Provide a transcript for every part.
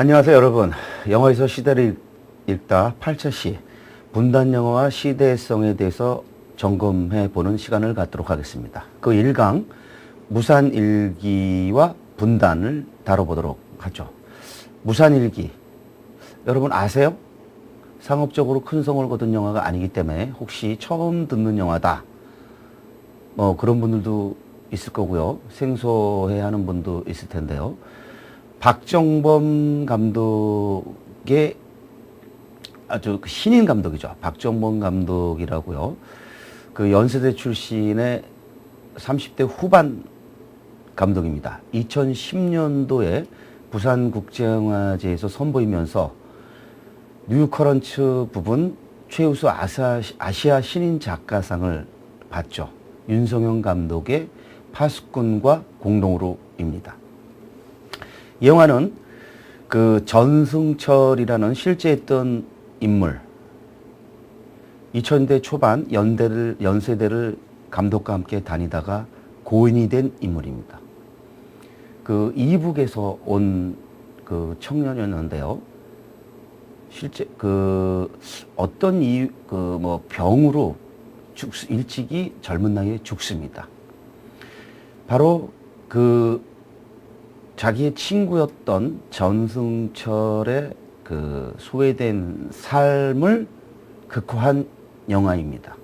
안녕하세요, 여러분. 영화에서 시대를 읽다 8차시 분단 영화와 시대성에 대해서 점검해 보는 시간을 갖도록 하겠습니다. 그 1강 무산일기와 분단을 다뤄보도록 하죠. 무산일기 여러분 아세요? 상업적으로 큰 성을 거둔 영화가 아니기 때문에 혹시 처음 듣는 영화다 그런 분들도 있을 거고요. 생소해하는 분도 있을 텐데요. 박정범 감독의 아주 신인 감독이죠. 박정범 감독이라고요. 그 연세대 출신의 30대 후반 감독입니다. 2010년도에 부산국제영화제에서 선보이면서 뉴커런츠 부분 최우수 아시아 신인 작가상을 받죠. 윤성현 감독의 파수꾼과 공동으로입니다. 이 영화는 그 전승철이라는 실제 있던 인물, 2000대 초반 연세대를 감독과 함께 다니다가 고인이 된 인물입니다. 그 이북에서 온 그 청년이었는데요. 실제 그 어떤 이유 병으로 일찍이 젊은 나이에 죽습니다. 바로 그 자기의 친구였던 전승철의 그 소외된 삶을 극화한 영화입니다.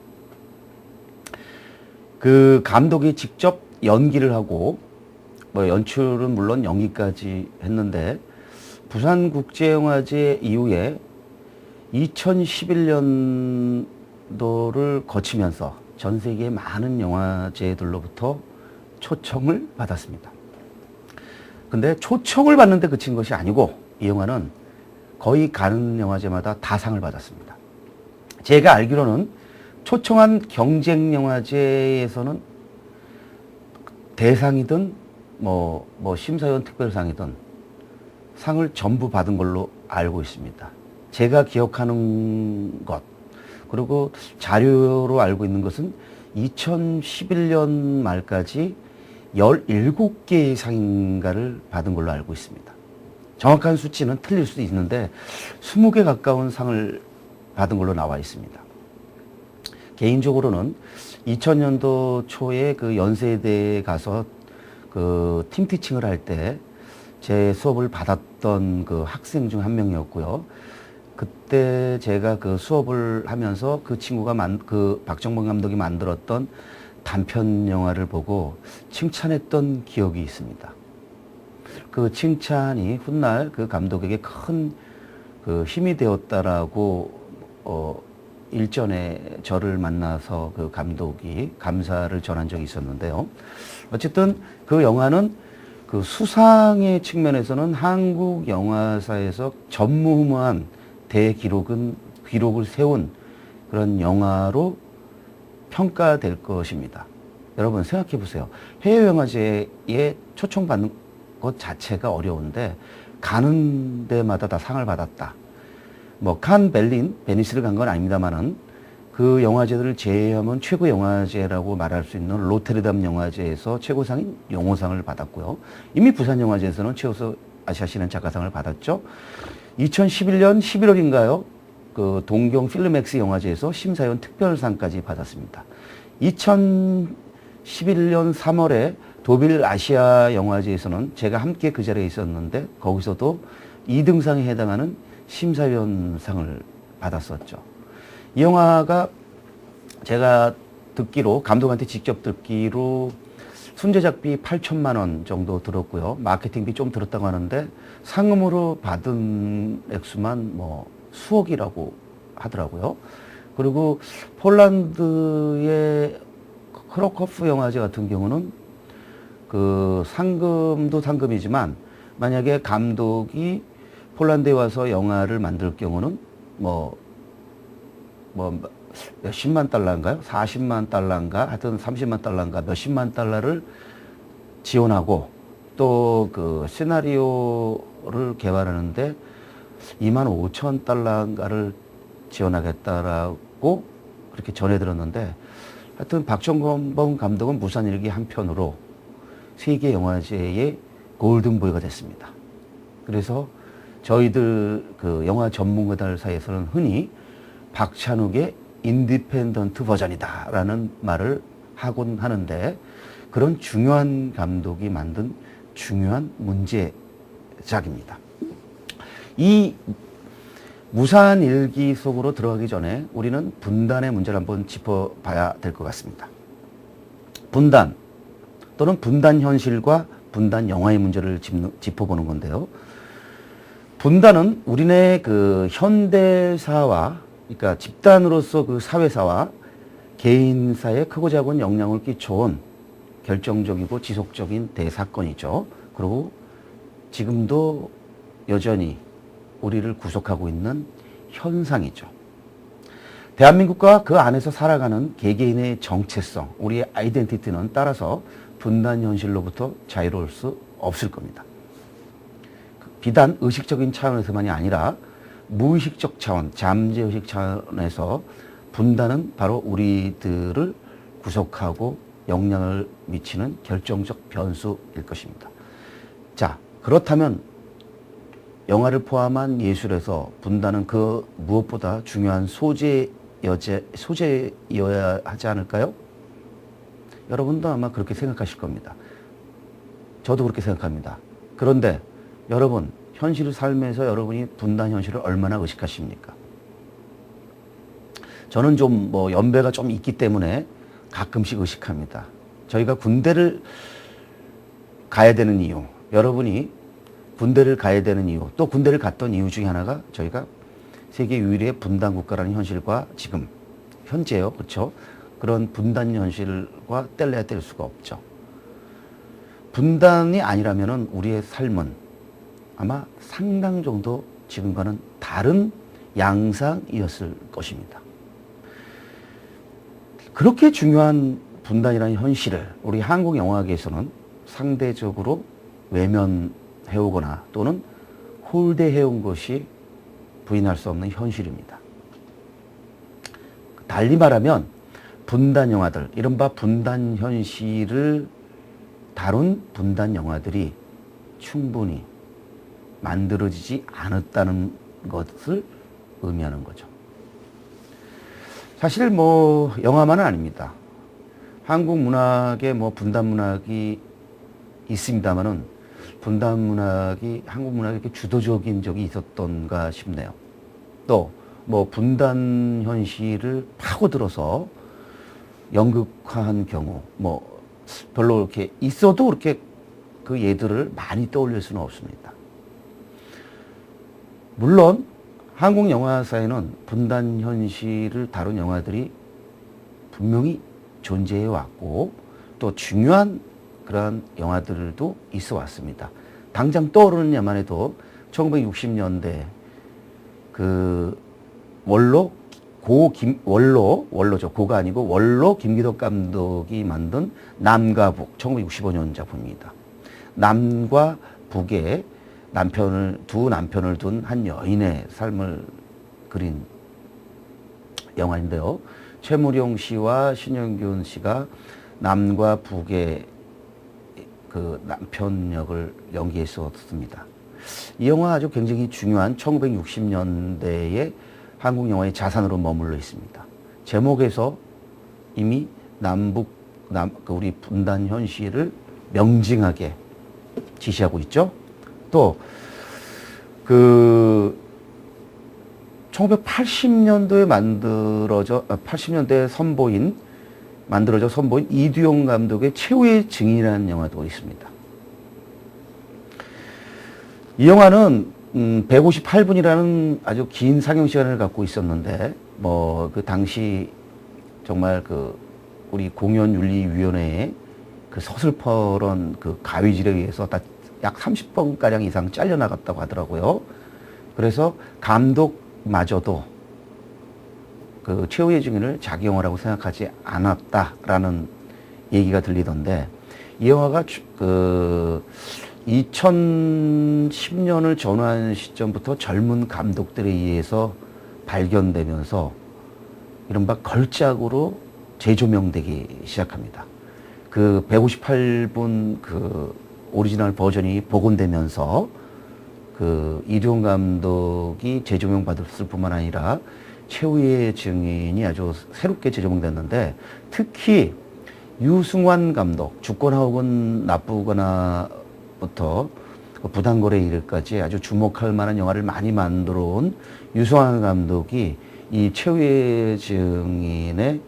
그 감독이 직접 연기를 하고 연출은 물론 연기까지 했는데 부산국제영화제 이후에 2011년도를 거치면서 전 세계 많은 영화제들로부터 초청을 받았습니다. 근데 초청을 받는데 그친 것이 아니고 이 영화는 거의 가는 영화제마다 다 상을 받았습니다. 제가 알기로는 초청한 경쟁 영화제에서는 대상이든 심사위원 특별상이든 상을 전부 받은 걸로 알고 있습니다. 제가 기억하는 것 그리고 자료로 알고 있는 것은 2011년 말까지 17개의 상인가를 받은 걸로 알고 있습니다. 정확한 수치는 틀릴 수도 있는데 20개 가까운 상을 받은 걸로 나와 있습니다. 개인적으로는 2000년도 초에 그 연세대에 가서 그 팀티칭을 할 때 제 수업을 받았던 그 학생 중 한 명이었고요. 그때 제가 그 수업을 하면서 그 친구가 그 박정범 감독이 만들었던 단편 영화를 보고 칭찬했던 기억이 있습니다. 그 칭찬이 훗날 그 감독에게 큰 그 힘이 되었다라고 일전에 저를 만나서 그 감독이 감사를 전한 적이 있었는데요. 어쨌든 그 영화는 그 수상의 측면에서는 한국 영화사에서 전무후무한 기록을 세운 그런 영화로 평가될 것입니다. 여러분 생각해 보세요. 해외영화제에 초청받는 것 자체가 어려운데 가는 데마다 다 상을 받았다. 칸, 베를린, 베니스를 간 건 아닙니다만은 그 영화제들을 제외하면 최고 영화제라고 말할 수 있는 로테르담 영화제에서 최고상인 용호상을 받았고요. 이미 부산영화제에서는 최우수 아시아 신인 작가상을 받았죠. 2011년 11월인가요? 그 동경 필름엑스 영화제에서 심사위원 특별상까지 받았습니다. 2011년 3월에 도빌 아시아 영화제에서는 제가 함께 그 자리에 있었는데 거기서도 2등상에 해당하는 심사위원상을 받았었죠. 이 영화가 제가 듣기로 감독한테 직접 듣기로 순제작비 8천만 원 정도 들었고요. 마케팅비 좀 들었다고 하는데 상금으로 받은 액수만 수억이라고 하더라고요. 그리고 폴란드의 크로커프 영화제 같은 경우는 그 상금도 상금이지만 만약에 감독이 폴란드에 와서 영화를 만들 경우는 몇십만 달러인가요? 40만 달러인가? 하여튼 30만 달러인가? 몇십만 달러를 지원하고 또 그 시나리오를 개발하는데 2만 5천 달러인가를 지원하겠다라고 그렇게 전해 들었는데 하여튼 박정범 감독은 무산일기 한 편으로 세계 영화제의 골든보이가 됐습니다. 그래서 저희들 그 영화 전문가들 사이에서는 흔히 박찬욱의 인디펜던트 버전이다라는 말을 하곤 하는데, 그런 중요한 감독이 만든 중요한 문제작입니다. 이 무산일기 속으로 들어가기 전에 우리는 분단의 문제를 한번 짚어봐야 될 것 같습니다. 분단 또는 분단 현실과 분단 영화의 문제를 짚어보는 건데요. 분단은 우리네 그 현대사와, 그러니까 집단으로서 그 사회사와 개인사에 크고 작은 영향을 끼쳐온 결정적이고 지속적인 대사건이죠. 그리고 지금도 여전히 우리를 구속하고 있는 현상이죠. 대한민국과 그 안에서 살아가는 개개인의 정체성, 우리의 아이덴티티는 따라서 분단 현실로부터 자유로울 수 없을 겁니다. 비단 의식적인 차원에서만이 아니라 무의식적 차원, 잠재의식 차원에서 분단은 바로 우리들을 구속하고 영향을 미치는 결정적 변수일 것입니다. 자, 그렇다면 영화를 포함한 예술에서 분단은 그 무엇보다 중요한 소재여야 하지 않을까요? 여러분도 아마 그렇게 생각하실 겁니다. 저도 그렇게 생각합니다. 그런데 여러분, 현실 삶에서 여러분이 분단 현실을 얼마나 의식하십니까? 저는 좀 연배가 좀 있기 때문에 가끔씩 의식합니다. 저희가 군대를 가야 되는 이유, 여러분이 군대를 가야 되는 이유, 또 군대를 갔던 이유 중에 하나가 저희가 세계 유일의 분단 국가라는 현실과 지금 현재요, 그렇죠? 그런 분단 현실과 뗄래야 뗄 수가 없죠. 분단이 아니라면은 우리의 삶은 아마 상당 정도 지금과는 다른 양상이었을 것입니다. 그렇게 중요한 분단이라는 현실을 우리 한국 영화계에서는 상대적으로 외면해오거나 또는 홀대해온 것이 부인할 수 없는 현실입니다. 달리 말하면 분단 영화들, 이른바 분단 현실을 다룬 분단 영화들이 충분히 만들어지지 않았다는 것을 의미하는 거죠. 사실 영화만은 아닙니다. 한국 문학에 분단 문학이 있습니다만은 분단 문학이 한국 문학에 이렇게 주도적인 적이 있었던가 싶네요. 또 분단 현실을 파고들어서 연극화한 경우 별로 이렇게 있어도 그렇게 그 예들을 많이 떠올릴 수는 없습니다. 물론 한국 영화사에는 분단 현실을 다룬 영화들이 분명히 존재해 왔고 또 중요한 그러한 영화들도 있어 왔습니다. 당장 떠오르는 예만 해도 1960년대 그 원로죠. 고가 아니고 원로 김기덕 감독이 만든 남과 북, 1965년 작품입니다. 남과 북의 두 남편을 둔 한 여인의 삶을 그린 영화인데요. 최무룡 씨와 신영균 씨가 남과 북의 그 남편 역을 연기했었습니다. 이 영화 아주 굉장히 중요한 1960년대의 한국 영화의 자산으로 머물러 있습니다. 제목에서 이미 우리 분단 현실을 명징하게 지시하고 있죠. 또 1980년도에 만들어져 선보인 이두용 감독의 최후의 증인이라는 영화도 있습니다. 이 영화는 158분이라는 아주 긴 상영 시간을 갖고 있었는데 그 당시 정말 우리 공연윤리위원회의 그 서슬퍼런 그 가위질에 의해서 약 30번가량 이상 잘려나갔다고 하더라고요. 그래서 감독마저도 그 최후의 증인을 자기 영화라고 생각하지 않았다라는 얘기가 들리던데, 이 영화가 2010년을 전후한 시점부터 젊은 감독들에 의해서 발견되면서 이른바 걸작으로 재조명되기 시작합니다. 그 158분 오리지널 버전이 복원되면서 그 이두영 감독이 재조명 받았을 뿐만 아니라 최후의 증인이 아주 새롭게 재조명됐는데, 특히 유승환 감독, 죽거나 혹은 나쁘거나부터 부당거래 일까지 아주 주목할 만한 영화를 많이 만들어 온 유승환 감독이 이 최후의 증인의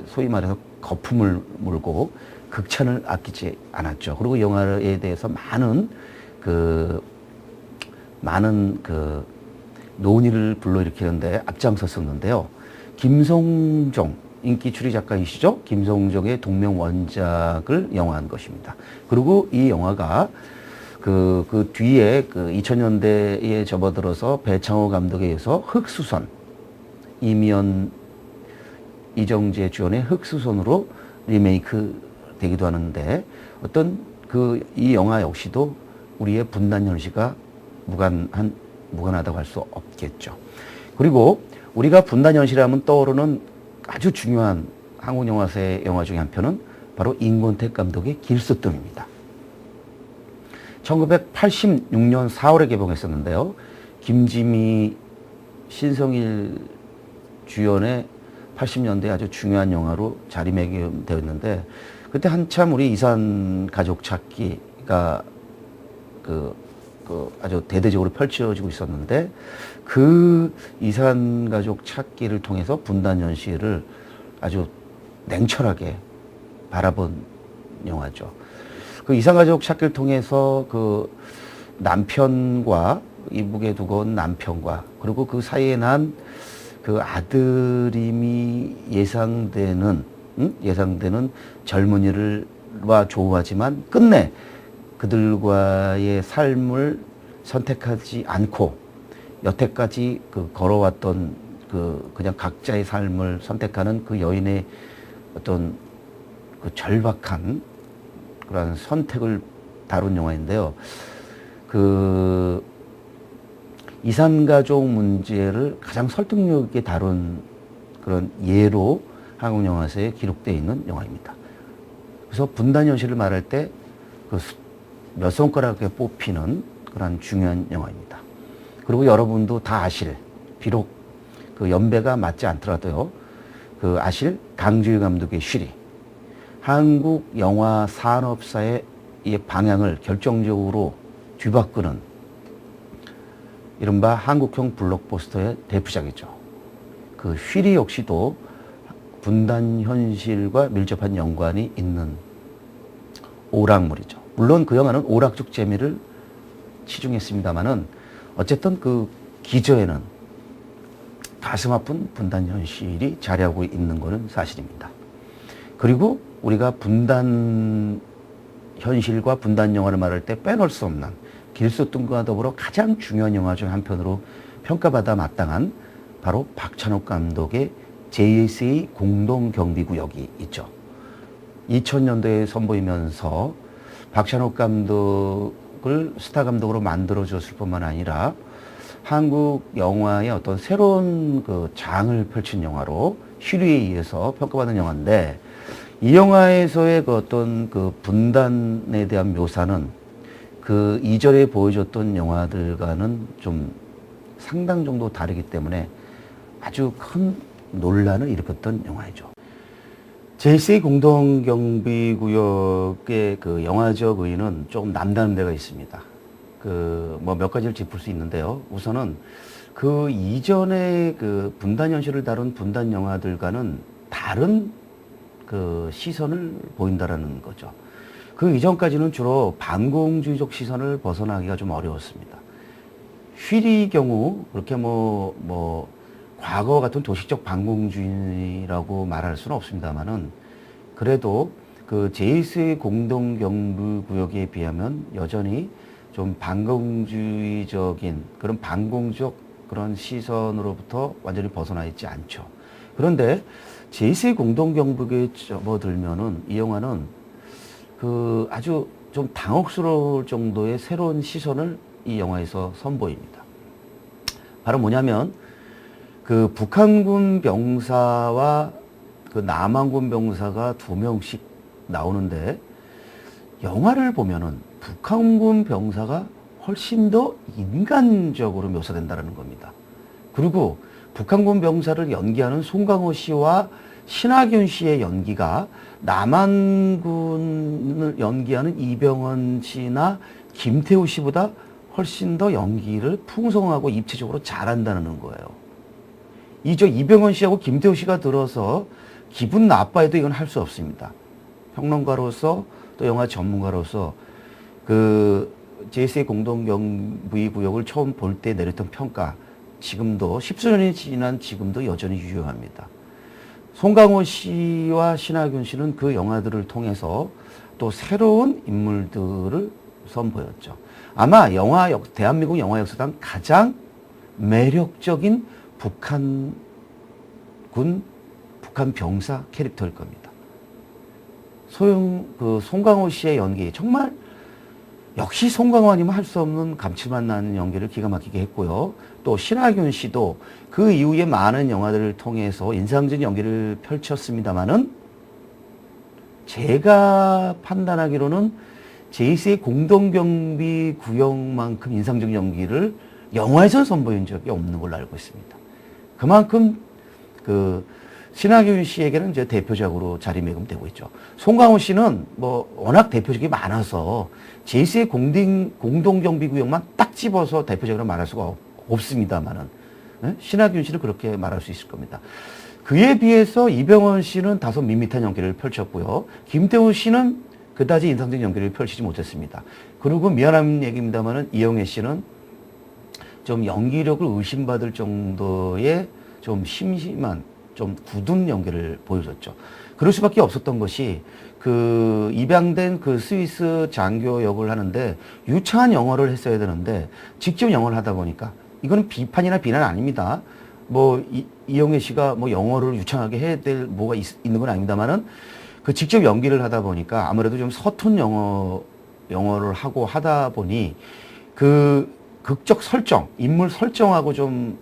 소위 말해서 거품을 물고 극찬을 아끼지 않았죠. 그리고 영화에 대해서 많은 논의를 불러일으키는데 앞장섰었는데요. 김성종, 인기 추리 작가이시죠? 김성종의 동명 원작을 영화한 것입니다. 그리고 이 영화가 그 뒤에 2000년대에 접어들어서 배창호 감독에 의해서 흑수선, 이미연, 이정재 주연의 흑수선으로 리메이크 되기도 하는데, 이 영화 역시도 우리의 분단 현실과 무관하다고 할 수 없겠죠. 그리고 우리가 분단 현실하면 떠오르는 아주 중요한 한국 영화사의 영화 중에 한 편은 바로 임권택 감독의 길수뜸입니다. 1986년 4월에 개봉했었는데요. 김지미, 신성일 주연의 80년대 아주 중요한 영화로 자리매김되었는데, 그때 한참 우리 이산 가족 찾기가 아주 대대적으로 펼쳐지고 있었는데, 그 이산 가족 찾기를 통해서 분단 현실을 아주 냉철하게 바라본 영화죠. 그 이산 가족 찾기를 통해서 그 남편과, 이북에 두고 온 남편과, 그리고 그 사이에 난 그 아들임이 예상되는 젊은이를와 조우하지만 끝내 그들과의 삶을 선택하지 않고 여태까지 걸어왔던 그냥 각자의 삶을 선택하는 그 여인의 어떤 그 절박한 그런 선택을 다룬 영화인데요. 이산가족 문제를 가장 설득력 있게 다룬 그런 예로 한국 영화사에 기록되어 있는 영화입니다. 그래서 분단 현실을 말할 때 몇 손가락에 뽑히는 그런 중요한 영화입니다. 그리고 여러분도 다 아실, 비록 그 연배가 맞지 않더라도요, 아실 강주희 감독의 쉬리, 한국 영화 산업사의 이 방향을 결정적으로 뒤바꾸는 이른바 한국형 블록버스터의 대표작이죠. 그 쉬리 역시도 분단 현실과 밀접한 연관이 있는 오락물이죠. 물론 그 영화는 오락적 재미를 치중했습니다만은 어쨌든 그 기저에는 가슴 아픈 분단 현실이 자리하고 있는 것은 사실입니다. 그리고 우리가 분단 현실과 분단 영화를 말할 때 빼놓을 수 없는 길수뜸과 더불어 가장 중요한 영화 중 한 편으로 평가받아 마땅한 바로 박찬욱 감독의 JSA 공동경비구역이 있죠. 2000년도에 선보이면서 박찬욱 감독을 스타 감독으로 만들어줬을 뿐만 아니라 한국 영화의 어떤 새로운 그 장을 펼친 영화로 쉬리에 의해서 평가받은 영화인데, 이 영화에서의 그 어떤 그 분단에 대한 묘사는 그 이전에 보여줬던 영화들과는 좀 상당 정도 다르기 때문에 아주 큰 논란을 일으켰던 영화이죠. JSA 공동경비구역의 그 영화적 의의는 조금 남다른 데가 있습니다. 몇 가지를 짚을 수 있는데요. 우선은 그 이전에 그 분단 현실을 다룬 분단 영화들과는 다른 그 시선을 보인다라는 거죠. 그 이전까지는 주로 반공주의적 시선을 벗어나기가 좀 어려웠습니다. 쉬리 경우 그렇게 과거 같은 도식적 반공주의라고 말할 수는 없습니다만은, 그래도 그 JSA 공동경비구역에 비하면 여전히 좀 반공주의적인 그런 반공적 그런 시선으로부터 완전히 벗어나 있지 않죠. 그런데 JSA 공동경비구역에 접어들면은 이 영화는 아주 좀 당혹스러울 정도의 새로운 시선을 이 영화에서 선보입니다. 바로 뭐냐면 그 북한군 병사와 그 남한군 병사가 2명씩 나오는데, 영화를 보면은 북한군 병사가 훨씬 더 인간적으로 묘사된다는 겁니다. 그리고 북한군 병사를 연기하는 송강호 씨와 신하균 씨의 연기가 남한군을 연기하는 이병헌 씨나 김태우 씨보다 훨씬 더 연기를 풍성하고 입체적으로 잘한다는 거예요. 이병헌 씨하고 김태우 씨가 들어서 기분 나빠해도 이건 할 수 없습니다. 평론가로서 또 영화 전문가로서 그 제2의 공동경비 구역을 처음 볼 때 내렸던 평가, 지금도 10수년이 지난 지금도 여전히 유효합니다. 송강호 씨와 신하균 씨는 그 영화들을 통해서 또 새로운 인물들을 선보였죠. 아마 대한민국 영화 역사상 가장 매력적인 북한 병사 캐릭터일 겁니다. 송강호 씨의 연기, 정말 역시 송강호 아니면 할 수 없는 감칠맛 나는 연기를 기가 막히게 했고요. 또 신하균 씨도 그 이후에 많은 영화들을 통해서 인상적인 연기를 펼쳤습니다만은 제가 판단하기로는 제2의 공동경비 구역만큼 인상적인 연기를 영화에서 선보인 적이 없는 걸로 알고 있습니다. 그만큼 신하균 씨에게는 이제 대표작으로 자리매김되고 있죠. 송강호 씨는 뭐 워낙 대표작이 많아서 제2의 공동경비구역만 딱 집어서 대표작으로 말할 수가 없습니다만은, 신하균 씨는 그렇게 말할 수 있을 겁니다. 그에 비해서 이병헌 씨는 다소 밋밋한 연기를 펼쳤고요. 김태우 씨는 그다지 인상적인 연기를 펼치지 못했습니다. 그리고 미안한 얘기입니다만은 이영애 씨는 좀 연기력을 의심받을 정도의 좀 심심한, 좀 굳은 연기를 보여줬죠. 그럴 수밖에 없었던 것이 입양된 스위스 장교 역을 하는데 유창한 영어를 했어야 되는데 직접 영어를 하다 보니까, 이거는 비판이나 비난 아닙니다. 이영애 씨가 영어를 유창하게 해야 될 뭐가 있는 건 아닙니다만은 직접 연기를 하다 보니까 아무래도 좀 서툰 영어를 하고 하다 보니 극적 설정, 인물 설정하고 좀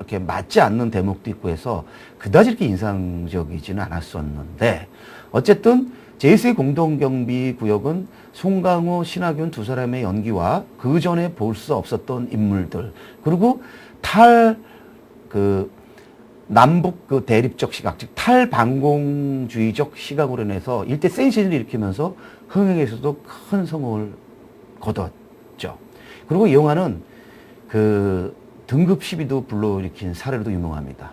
이렇게 맞지 않는 대목도 있고 해서 그다지 이렇게 인상적이지는 않았었는데, 어쨌든 제2의 공동경비 구역은 송강호, 신하균 두 사람의 연기와 그 전에 볼 수 없었던 인물들, 그리고 남북 대립적 시각, 즉 탈반공주의적 시각으로 인해서 일대 센세이션을 일으키면서 흥행에서도 큰 성공을 거뒀죠. 그리고 이 영화는 등급 시비도 불러일으킨 사례로도 유명합니다.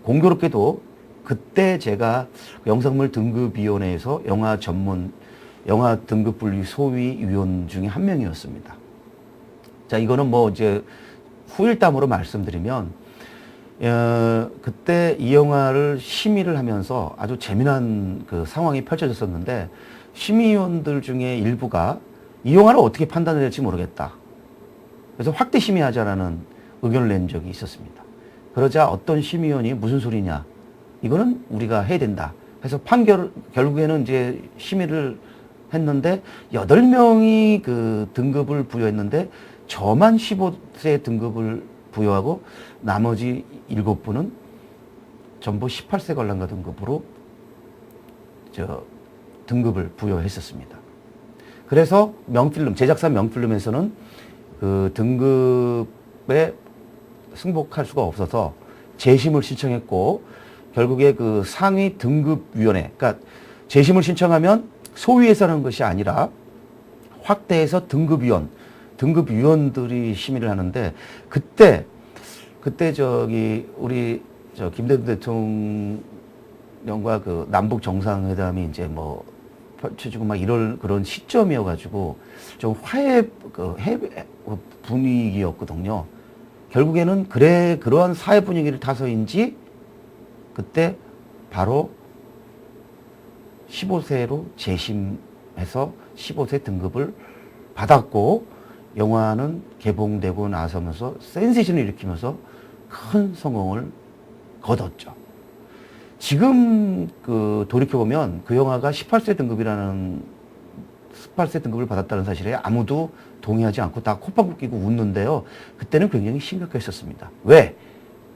공교롭게도 그때 제가 영상물 등급위원회에서 영화 등급 분류 소위 위원 중에 한 명이었습니다. 자, 이거는 이제 후일담으로 말씀드리면, 그때 이 영화를 심의를 하면서 아주 재미난 상황이 펼쳐졌었는데, 심의위원들 중에 일부가 이 영화를 어떻게 판단해야 될지 모르겠다, 그래서 확대 심의하자라는 의견을 낸 적이 있었습니다. 그러자 어떤 심의위원이 무슨 소리냐, 이거는 우리가 해야 된다 해서 결국에는 이제 심의를 했는데 8명이 등급을 부여했는데 저만 15세 등급을 부여하고 나머지 7분은 전부 18세 관람가 등급으로 등급을 부여했었습니다. 그래서 제작사 명필름에서는 등급에 승복할 수가 없어서 재심을 신청했고, 결국에 상위 등급위원회, 그러니까 재심을 신청하면 소위에서 하는 것이 아니라 확대해서 등급위원들이 심의를 하는데, 그때 우리 김대중 대통령과 남북 정상회담이 이제 펼쳐지고 그런 시점이어가지고 좀 화해 분위기였거든요. 결국에는 그러한 사회 분위기를 타서인지 그때 바로 15세로 재심해서 15세 등급을 받았고, 영화는 개봉되고 나서면서 센세이션을 일으키면서 큰 성공을 거뒀죠. 지금 돌이켜보면 그 영화가 18세 등급을 받았다는 사실에 아무도 동의하지 않고 다 콧방귀 끼고 웃는데요. 그때는 굉장히 심각했었습니다.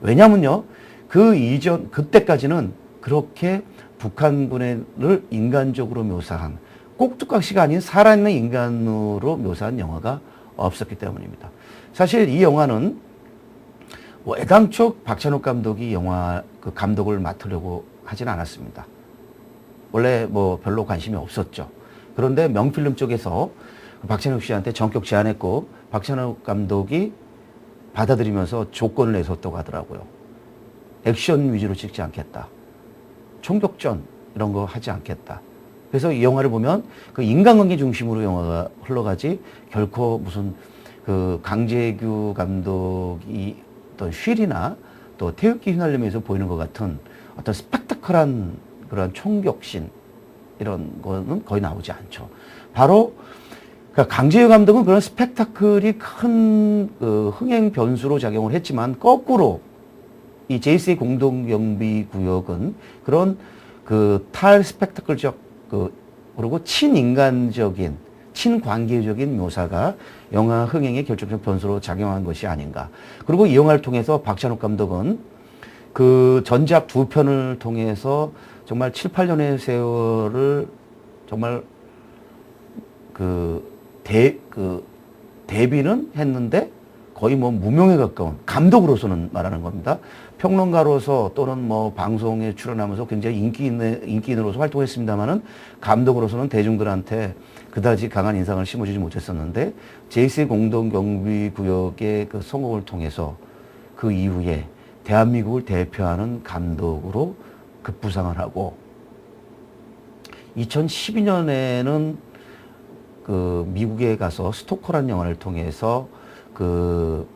왜냐면요, 그때까지는 그렇게 북한군을 인간적으로 묘사한, 꼭두각시가 아닌 살아있는 인간으로 묘사한 영화가 없었기 때문입니다. 사실 이 영화는 뭐 애당초 박찬욱 감독이 영화 그 감독을 맡으려고 하진 않았습니다. 원래 뭐 별로 관심이 없었죠. 그런데 명필름 쪽에서 박찬욱 씨한테 전격 제안했고 박찬욱 감독이 받아들이면서 조건을 내섰다고 하더라고요. 액션 위주로 찍지 않겠다. 총격전 이런 거 하지 않겠다. 그래서 이 영화를 보면 그 인간관계 중심으로 영화가 흘러가지 결코 무슨 그 강재규 감독이 어떤 쉴이나 또 태극기 휘날리면서 보이는 것 같은 어떤 스펙타클한 그런 총격신 이런 거는 거의 나오지 않죠. 바로 그러니까 강재규 감독은 그런 스펙타클이 큰 그 흥행 변수로 작용을 했지만 거꾸로 이 JCA 공동경비구역은 그런 그 탈스펙타클적 그리고 친인간적인 친관계적인 묘사가 영화 흥행의 결정적 변수로 작용한 것이 아닌가. 그리고 이 영화를 통해서 박찬욱 감독은 그 전작 두 편을 통해서 정말 7, 8년의 세월을 정말 데뷔는 했는데 거의 뭐 무명에 가까운 감독으로서는 말하는 겁니다. 평론가로서 또는 뭐 방송에 출연하면서 굉장히 인기인으로서 활동했습니다만은 감독으로서는 대중들한테 그다지 강한 인상을 심어주지 못했었는데 JCA 공동경비구역의 그 성공을 통해서 그 이후에 대한민국을 대표하는 감독으로 급부상을 하고 2012년에는 그 미국에 가서 스토커라는 영화를 통해서 그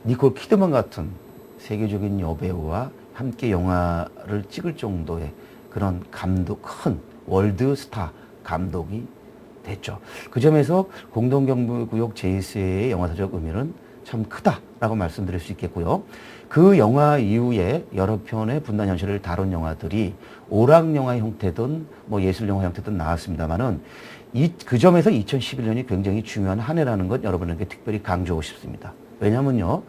니콜 키드만 같은 세계적인 여배우와 함께 영화를 찍을 정도의 그런 감독, 큰 월드 스타 감독이 됐죠. 그 점에서 공동경비구역 JCA의 영화사적 의미는 참 크다라고 말씀드릴 수 있겠고요. 그 영화 이후에 여러 편의 분단 현실을 다룬 영화들이 오락 영화 형태든 뭐 예술 영화 형태든 나왔습니다만은 그 점에서 2011년이 굉장히 중요한 한 해라는 것 여러분에게 특별히 강조하고 싶습니다. 왜냐면요.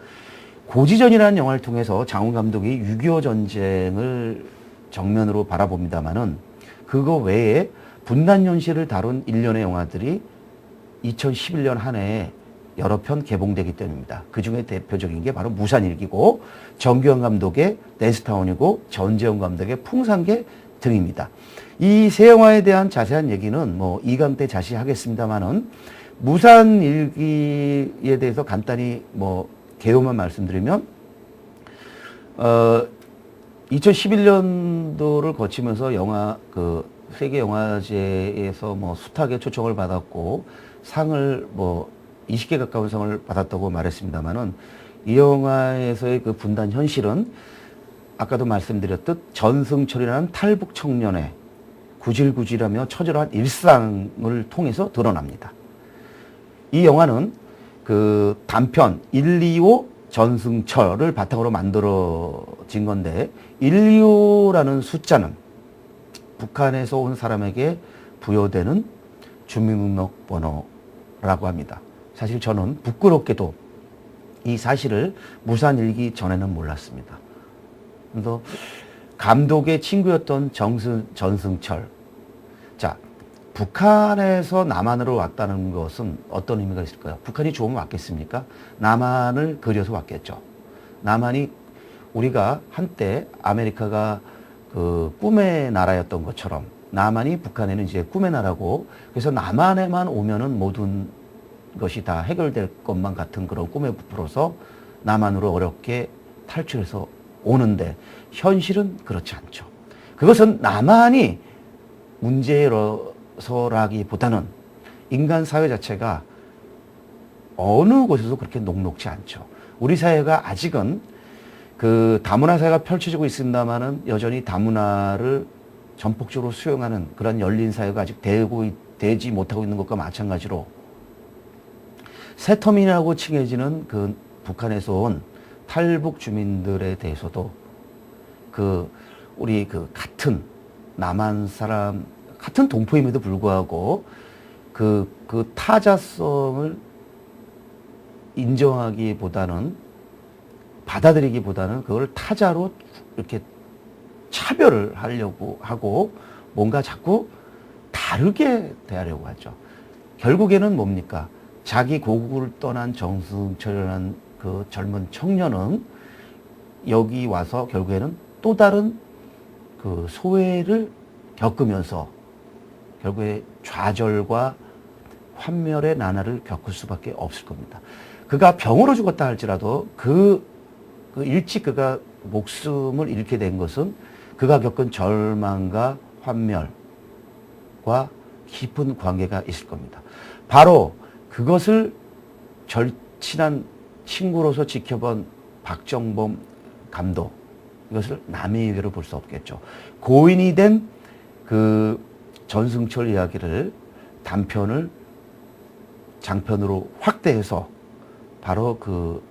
고지전이라는 영화를 통해서 장훈 감독이 6.25 전쟁을 정면으로 바라봅니다만은 그거 외에 분단 현실을 다룬 일련의 영화들이 2011년 한 해에 여러 편 개봉되기 때문입니다. 그 중에 대표적인 게 바로 무산일기고 정규영 감독의 댄스타운이고 전재현 감독의 풍산계 등입니다. 이 세 영화에 대한 자세한 얘기는 뭐 2강 때 자세히 하겠습니다만은 무산일기에 대해서 간단히 뭐 개요만 말씀드리면 2011년도를 거치면서 영화 그 세계 영화제에서 뭐 숱하게 초청을 받았고 상을 뭐 20개 가까운 상을 받았다고 말했습니다만은 이 영화에서의 그 분단 현실은 아까도 말씀드렸듯 전승철이라는 탈북 청년의 구질구질하며 처절한 일상을 통해서 드러납니다. 이 영화는 그 단편 125 전승철을 바탕으로 만들어진 건데 125라는 숫자는 북한에서 온 사람에게 부여되는 주민등록번호라고 합니다. 사실 저는 부끄럽게도 이 사실을 무산일기 전에는 몰랐습니다. 그래서 감독의 친구였던 전승철. 자, 북한에서 남한으로 왔다는 것은 어떤 의미가 있을까요? 북한이 좋으면 왔겠습니까? 남한을 그려서 왔겠죠. 남한이 우리가 한때 아메리카가 그 꿈의 나라였던 것처럼 남한이 북한에는 이제 꿈의 나라고 그래서 남한에만 오면은 모든 것이 다 해결될 것만 같은 그런 꿈에 부풀어서 남한으로 어렵게 탈출해서 오는데 현실은 그렇지 않죠. 그것은 남한이 문제로서라기보다는 인간 사회 자체가 어느 곳에서 그렇게 녹록지 않죠. 우리 사회가 아직은 그 다문화 사회가 펼쳐지고 있습니다만은 여전히 다문화를 전폭적으로 수용하는 그런 열린 사회가 아직 되지 못하고 있는 것과 마찬가지로 새터민이라고 칭해지는 그 북한에서 온 탈북 주민들에 대해서도 그 우리 그 같은 남한 사람 같은 동포임에도 불구하고 그 타자성을 인정하기보다는 받아들이기보다는 그걸 타자로 이렇게 차별을 하려고 하고 뭔가 자꾸 다르게 대하려고 하죠. 결국에는 뭡니까? 자기 고국을 떠난 정승철이라는 그 젊은 청년은 여기 와서 결국에는 또 다른 그 소외를 겪으면서 결국에 좌절과 환멸의 나날을 겪을 수밖에 없을 겁니다. 그가 병으로 죽었다 할지라도 일찍 그가 목숨을 잃게 된 것은 그가 겪은 절망과 환멸과 깊은 관계가 있을 겁니다. 바로 그것을 절친한 친구로서 지켜본 박정범 감독, 이것을 남의 얘기로 볼 수 없겠죠. 고인이 된 그 전승철 이야기를 단편을 장편으로 확대해서 바로 그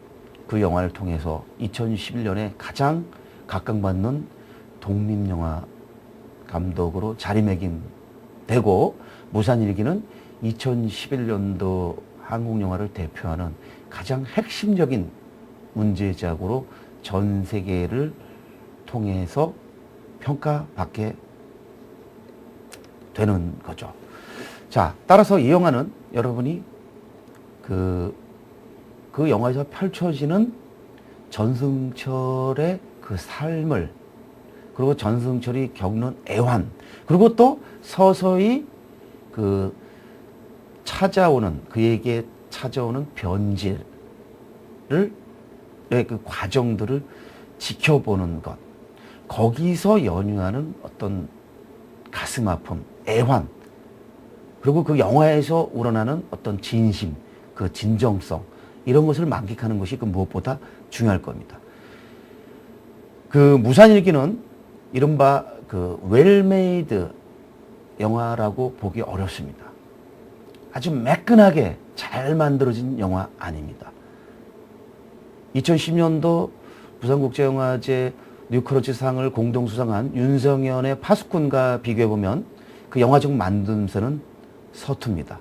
영화를 통해서 2011년에 가장 각광받는 독립영화 감독으로 자리매김되고, 무산일기는 2011년도 한국 영화를 대표하는 가장 핵심적인 문제작으로 전 세계를 통해서 평가받게 되는 거죠. 자, 따라서 이 영화는 여러분이 그 영화에서 펼쳐지는 전승철의 그 삶을, 그리고 전승철이 겪는 애환, 그리고 또 서서히 그에게 찾아오는 변질을, 그 과정들을 지켜보는 것, 거기서 연유하는 어떤 가슴 아픔, 애환, 그리고 그 영화에서 우러나는 어떤 진심, 그 진정성, 이런 것을 만끽하는 것이 그 무엇보다 중요할 겁니다. 그 무산일기는 이른바 그 웰메이드 영화라고 보기 어렵습니다. 아주 매끈하게 잘 만들어진 영화 아닙니다. 2010년도 부산국제영화제 뉴크로치상을 공동 수상한 윤성현의 파수꾼과 비교해보면 그 영화적 만듦새는 서툽니다.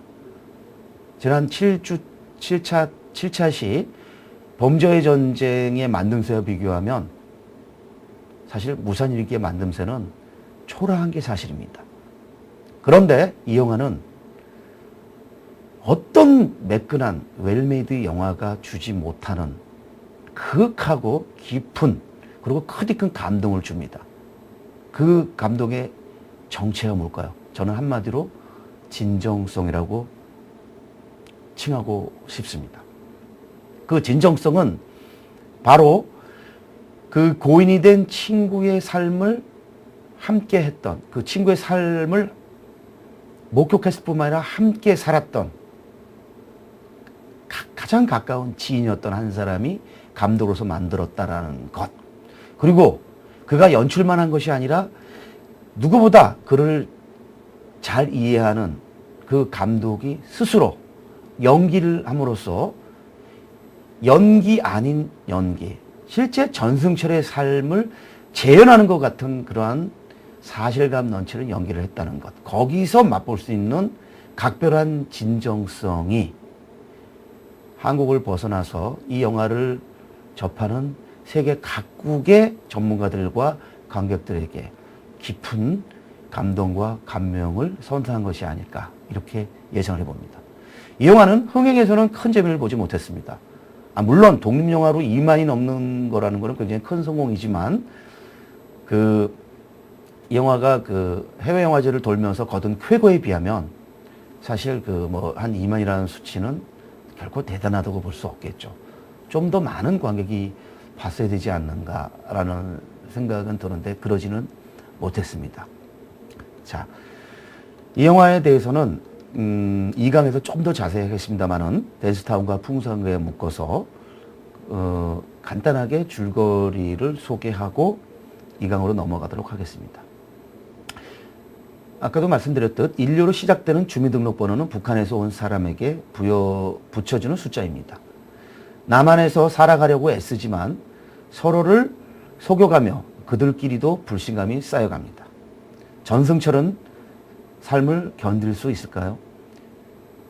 지난 7차 범죄의 전쟁의 만듦새와 비교하면 사실 무산일기의 만듦새는 초라한 게 사실입니다. 그런데 이 영화는 어떤 매끈한 웰메이드 영화가 주지 못하는 극하고 깊은, 그리고 크디큰 감동을 줍니다. 그 감동의 정체가 뭘까요? 저는 한마디로 진정성이라고 칭하고 싶습니다. 그 진정성은 바로 그 고인이 된 친구의 삶을 함께 했던, 그 친구의 삶을 목격했을 뿐만 아니라 함께 살았던 가장 가까운 지인이었던 한 사람이 감독으로서 만들었다라는 것. 그리고 그가 연출만 한 것이 아니라 누구보다 그를 잘 이해하는 그 감독이 스스로 연기를 함으로써 연기 아닌 연기, 실제 전승철의 삶을 재현하는 것 같은 그러한 사실감 넘치는 연기를 했다는 것. 거기서 맛볼 수 있는 각별한 진정성이 한국을 벗어나서 이 영화를 접하는 세계 각국의 전문가들과 관객들에게 깊은 감동과 감명을 선사한 것이 아닐까, 이렇게 예상을 해봅니다. 이 영화는 흥행에서는 큰 재미를 보지 못했습니다. 물론 독립영화로 2만이 넘는 거라는 것은 굉장히 큰 성공이지만, 이 영화가 해외영화제를 돌면서 거둔 쾌거에 비하면 사실 한 2만이라는 수치는 결코 대단하다고 볼 수 없겠죠. 좀 더 많은 관객이 봤어야 되지 않는가라는 생각은 드는데 그러지는 못했습니다. 자, 이 영화에 대해서는 2강에서 좀 더 자세히 하겠습니다만은 데스타운과 풍선가에 묶어서 간단하게 줄거리를 소개하고 2강으로 넘어가도록 하겠습니다. 아까도 말씀드렸듯 인류로 시작되는 주민등록번호는 북한에서 온 사람에게 붙여주는 숫자입니다. 남한에서 살아가려고 애쓰지만 서로를 속여가며 그들끼리도 불신감이 쌓여갑니다. 전승철은 삶을 견딜 수 있을까요?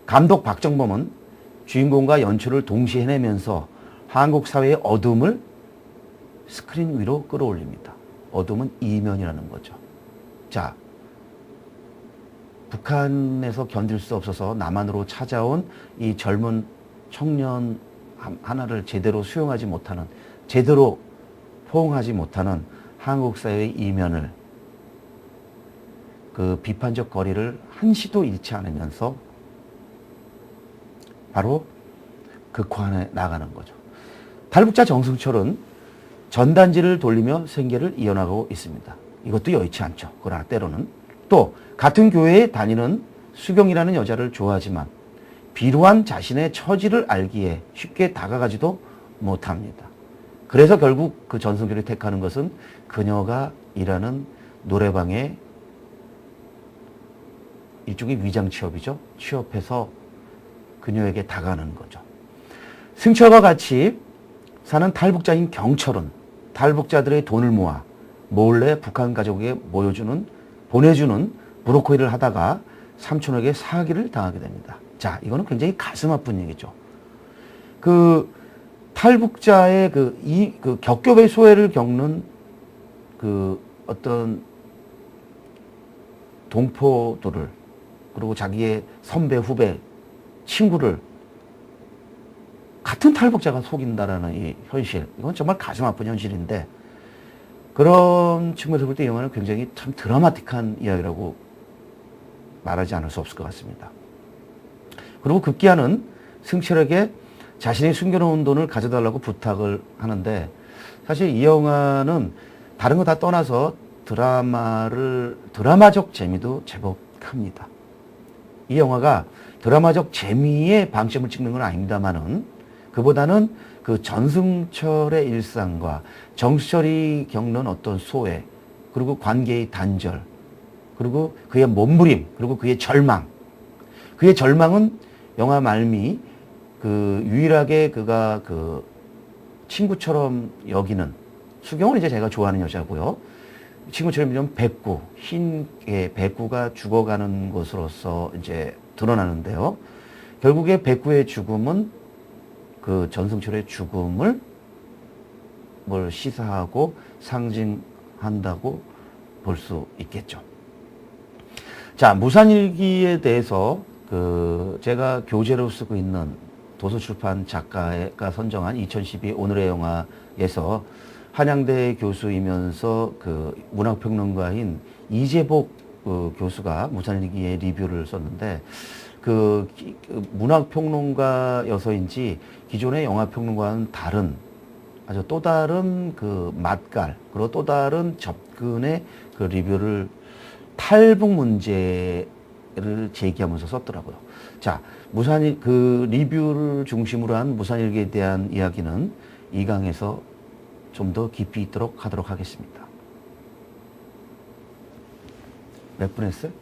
감독 박정범은 주인공과 연출을 동시에 해내면서 한국 사회의 어둠을 스크린 위로 끌어올립니다. 어둠은 이면이라는 거죠. 자, 북한에서 견딜 수 없어서 남한으로 찾아온 이 젊은 청년 하나를 제대로 수용하지 못하는, 제대로 포용하지 못하는 한국 사회의 이면을, 그 비판적 거리를 한시도 잃지 않으면서 바로 극화해 나가는 거죠. 탈북자 정승철은 전단지를 돌리며 생계를 이어나가고 있습니다. 이것도 여의치 않죠. 그러나 때로는 또 같은 교회에 다니는 수경이라는 여자를 좋아하지만 비루한 자신의 처지를 알기에 쉽게 다가가지도 못합니다. 그래서 결국 그 전승철이 택하는 것은 그녀가 일하는 노래방에 일종의 위장 취업이죠. 취업해서 그녀에게 다가가는 거죠. 승철과 같이 사는 탈북자인 경철은 탈북자들의 돈을 모아 몰래 북한 가족에게 보내주는 브로커리를 하다가 삼촌에게 사기를 당하게 됩니다. 자, 이거는 굉장히 가슴 아픈 얘기죠. 그 탈북자의 그 겹겹의 소외를 겪는 그 어떤 동포들을, 그리고 자기의 선배, 후배, 친구를 같은 탈북자가 속인다라는 이 현실, 이건 정말 가슴 아픈 현실인데, 그런 측면에서 볼 때 이 영화는 굉장히 참 드라마틱한 이야기라고 말하지 않을 수 없을 것 같습니다. 그리고 급기야는 승철에게 자신이 숨겨놓은 돈을 가져달라고 부탁을 하는데, 사실 이 영화는 다른 거 다 떠나서 드라마적 재미도 제법 큽니다. 이 영화가 드라마적 재미의 방점을 찍는 건 아닙니다만은, 그보다는 그 전승철의 일상과 정수철이 겪는 어떤 소외, 그리고 관계의 단절, 그리고 그의 몸부림, 그리고 그의 절망. 그의 절망은 영화 말미 그 유일하게 그가 그 친구처럼 여기는, 수경은 이제 제가 좋아하는 여자고요. 친구처럼 좀 백구, 흰 백구가 죽어가는 것으로서 이제 드러나는데요. 결국에 백구의 죽음은 그 전승철의 죽음을 시사하고 상징한다고 볼 수 있겠죠. 자, 무산일기에 대해서 그 제가 교재로 쓰고 있는 도서출판 작가가 선정한 2012 오늘의 영화에서 한양대 교수이면서 그 문학평론가인 이재복 교수가 무산일기의 리뷰를 썼는데, 그 문학평론가여서인지 기존의 영화평론가와는 다른, 아주 또 다른 그 맛깔, 그리고 또 다른 접근의 그 리뷰를, 탈북 문제를 제기하면서 썼더라고요. 자, 그 리뷰를 중심으로 한 무산일기에 대한 이야기는 2강에서 좀 더 깊이 있도록 하도록 하겠습니다. 몇 분 했어요?